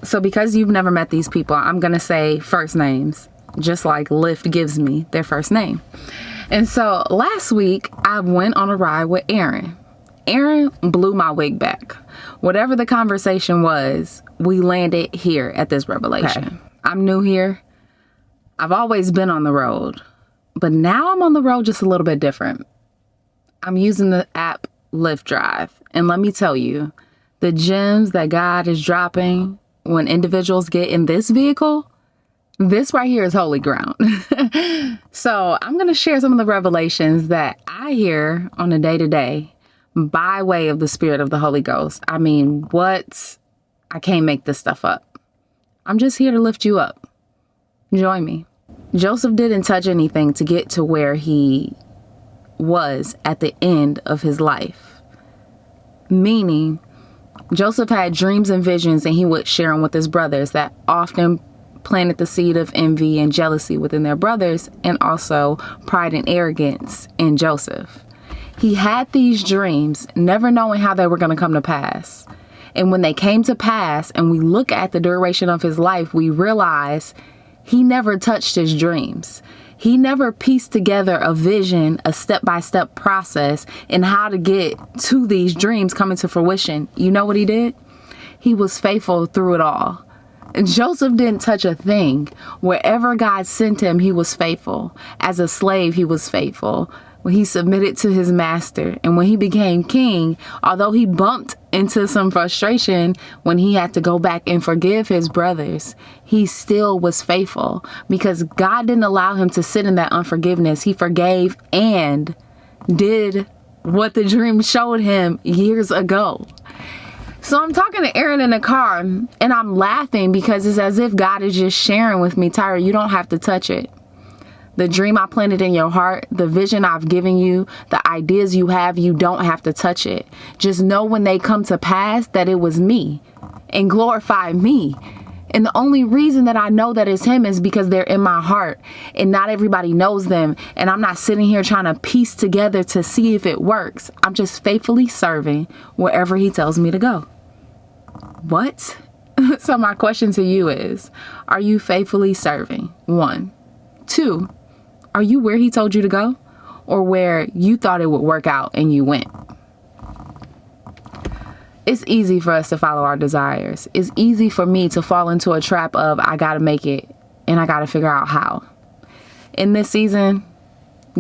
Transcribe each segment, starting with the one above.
So because you've never met these people, I'm going to say first names, just like Lyft gives me their first name. And so last week, I went on a ride with ERIN. ERIN blew my wig back. Whatever the conversation was, we landed here at this revelation. Okay. I'm new here. I've always been on the road, but now I'm on the road just a little bit different. I'm using the app Lyft Drive. And let me tell you, the gems that God is dropping when individuals get in this vehicle, this right here is holy ground. So I'm going to share some of the revelations that I hear on a day-to-day by way of the Spirit of the Holy Ghost. I mean, what? I can't make this stuff up. I'm just here to lift you up. Join me. Joseph didn't touch anything to get to where he was at the end of his life. Meaning, Joseph had dreams and visions, and he would share them with his brothers that often planted the seed of envy and jealousy within their brothers, and also pride and arrogance in Joseph. He had these dreams, never knowing how they were going to come to pass. And when they came to pass, and we look at the duration of his life, we realize he never touched his dreams. He never pieced together a vision, a step-by-step process in how to get to these dreams coming to fruition. You know what he did? He was faithful through it all. Joseph didn't touch a thing. Wherever God sent him, he was faithful. As a slave, he was faithful. When he submitted to his master, and when he became king, although he bumped into some frustration when he had to go back and forgive his brothers, he still was faithful because God didn't allow him to sit in that unforgiveness. He forgave and did what the dream showed him years ago. So I'm talking to ERIN in the car, and I'm laughing because it's as if God is just sharing with me, Tyra, you don't have to touch it. The dream I planted in your heart, the vision I've given you, the ideas you have, you don't have to touch it. Just know when they come to pass that it was me and glorify me. And the only reason that I know that it's him is because they're in my heart, and not everybody knows them. And I'm not sitting here trying to piece together to see if it works. I'm just faithfully serving wherever he tells me to go. What? So my question to you is, are you faithfully serving? 1. 2, are you where he told you to go, or where you thought it would work out and you went? It's easy for us to follow our desires. It's easy for me to fall into a trap of I got to make it and I got to figure out how. In this season,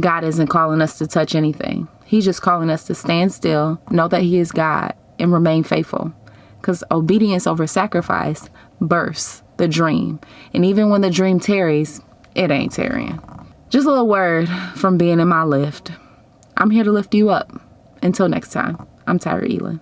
God isn't calling us to touch anything. He's just calling us to stand still, know that he is God, and remain faithful. Because obedience over sacrifice births the dream. And even when the dream tarries, it ain't tarrying. Just a little word from being in my Lyft. I'm here to lift you up. Until next time, I'm Tyra Elin.